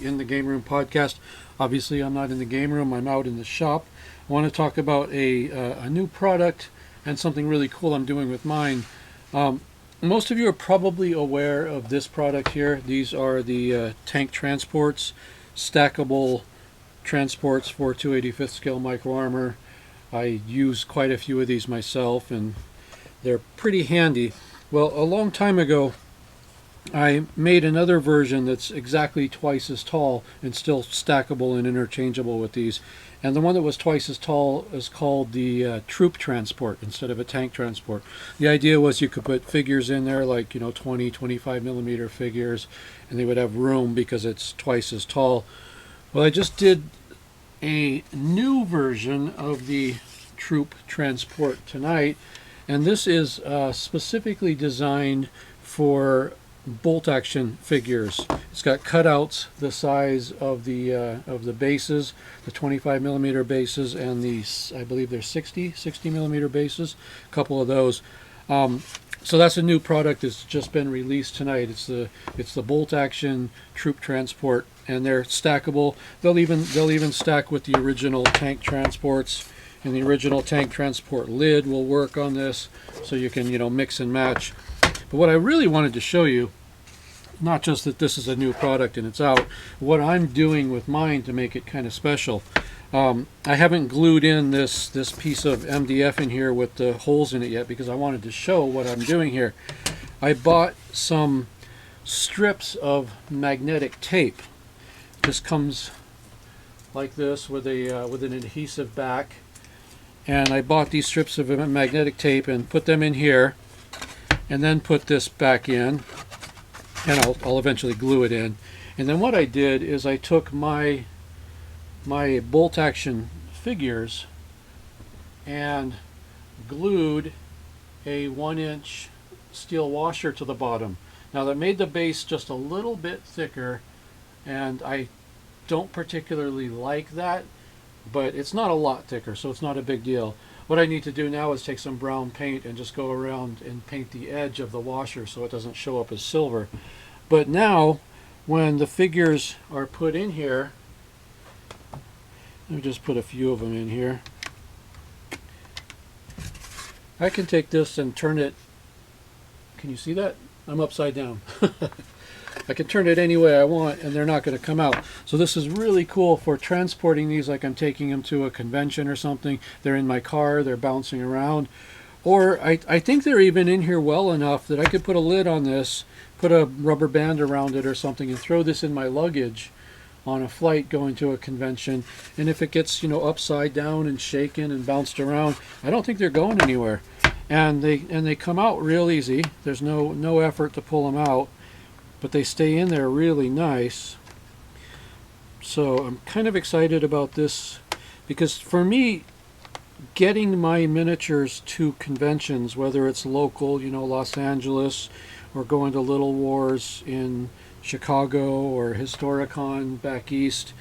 In the Game Room podcast. Obviously, I'm not in the game room, I'm out in the shop. I want to talk about a new product and something really cool I'm doing with mine. Most of you are probably aware of this product here. These are the tank transports, stackable transports for 285th scale micro armor. I use quite a few of these myself, and they're pretty handy. Well, a long time ago, I made another version that's exactly twice as tall and still stackable and interchangeable with these. And the one that was twice as tall is called the Troop Transport instead of a tank transport. The idea was you could put figures in there, like 20, 25 millimeter figures, and they would have room because it's twice as tall. Well, I just did a new version of the Troop Transport tonight, and this is specifically designed for bolt action figures. It's got cutouts the size of the bases, the 25 millimeter bases, and the, I believe they're 60 millimeter bases, a couple of those. So that's a new product that's just been released tonight. It's the bolt action Troop Transport, and they're stackable. They'll even stack with the original tank transports, and the original tank transport lid will work on this, so you can mix and match. But what I really wanted to show you, not just that this is a new product and it's out, what I'm doing with mine to make it kind of special. I haven't glued in this piece of MDF in here with the holes in it yet because I wanted to show what I'm doing here. I bought some strips of magnetic tape. This comes like this with an adhesive back, and I bought these strips of magnetic tape and put them in here, and then put this back in, and I'll eventually glue it in. And then what I did is I took my bolt action figures and glued a 1-inch steel washer to the bottom. Now that made the base just a little bit thicker, and I don't particularly like that, but it's not a lot thicker, so it's not a big deal. What I need to do now is take some brown paint and just go around and paint the edge of the washer so it doesn't show up as silver. But now, when the figures are put in here, let me just put a few of them in here. I can take this and turn it, can you see that? I'm upside down. I can turn it any way I want and they're not going to come out. So this is really cool for transporting these, like I'm taking them to a convention or something. They're in my car, they're bouncing around. Or I think they're even in here well enough that I could put a lid on this, put a rubber band around it or something, and throw this in my luggage on a flight going to a convention. And if it gets upside down and shaken and bounced around, I don't think they're going anywhere. And they come out real easy. There's no effort to pull them out, but they stay in there really nice. So I'm kind of excited about this because for me, getting my miniatures to conventions, whether it's local, Los Angeles, or going to Little Wars in Chicago or Historicon back east,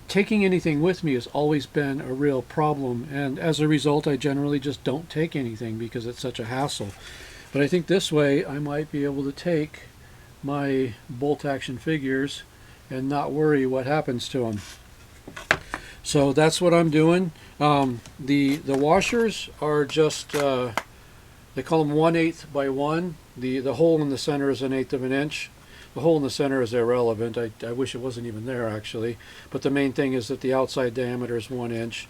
taking anything with me has always been a real problem, and as a result I generally just don't take anything because it's such a hassle. But I think this way I might be able to take my bolt action figures and not worry what happens to them. So that's what I'm doing. The washers are just they call them 1/8 by 1. The hole in the center is 1/8 of an inch. The hole in the center is irrelevant. I wish it wasn't even there actually, but the main thing is that the outside diameter is 1 inch.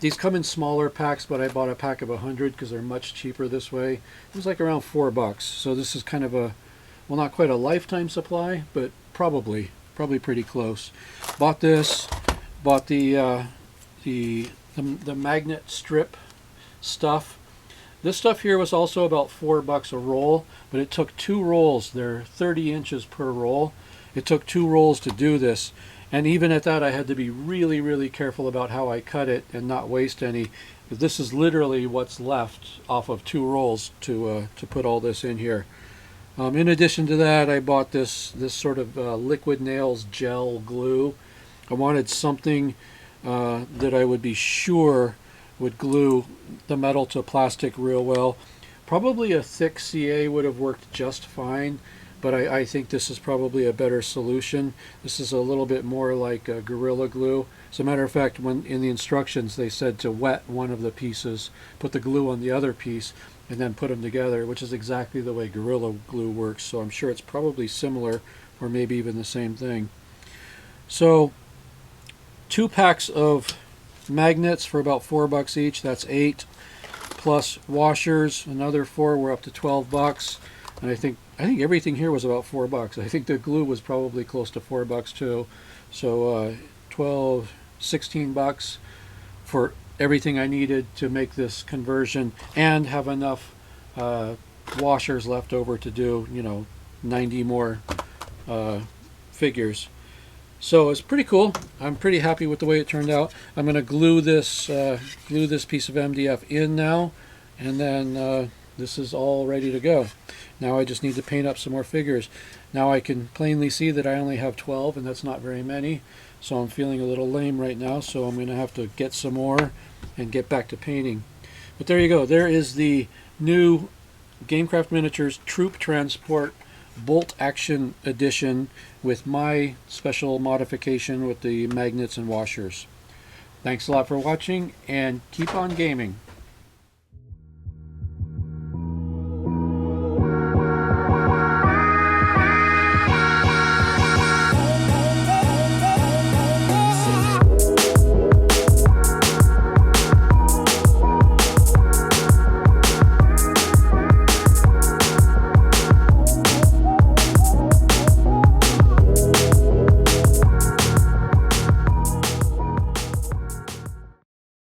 These come in smaller packs, but I bought a pack of 100 because they're much cheaper this way. It was like around $4. So this is kind of a, well, not quite a lifetime supply, but probably pretty close. Bought this. Bought the magnet strip stuff. This stuff here was also about $4 a roll, but it took 2 rolls. They're 30 inches per roll. It took 2 rolls to do this, and even at that I had to be really careful about how I cut it and not waste any. This is literally what's left off of 2 rolls to put all this in here. In addition to that, I bought this sort of liquid nails gel glue. I wanted something that I would be sure would glue the metal to plastic real well. Probably a thick CA would have worked just fine, but I think this is probably a better solution. This is a little bit more like Gorilla Glue. As a matter of fact, when in the instructions they said to wet one of the pieces, put the glue on the other piece, and then put them together, which is exactly the way Gorilla Glue works. So I'm sure it's probably similar, or maybe even the same thing. So 2 packs of magnets for about $4 each. That's 8, plus washers, another 4. We're up to $12. And I think everything here was about $4. I think the glue was probably close to $4 too. So 12, $16 for everything I needed to make this conversion, and have enough washers left over to do, 90 more figures. So it's pretty cool. I'm pretty happy with the way it turned out. I'm going to glue this piece of MDF in now, and then this is all ready to go. Now I just need to paint up some more figures. Now I can plainly see that I only have 12, and that's not very many. So I'm feeling a little lame right now, so I'm going to have to get some more and get back to painting. But there you go. There is the new GameCraft Miniatures Troop Transport Bolt Action Edition with my special modification with the magnets and washers. Thanks a lot for watching, and keep on gaming.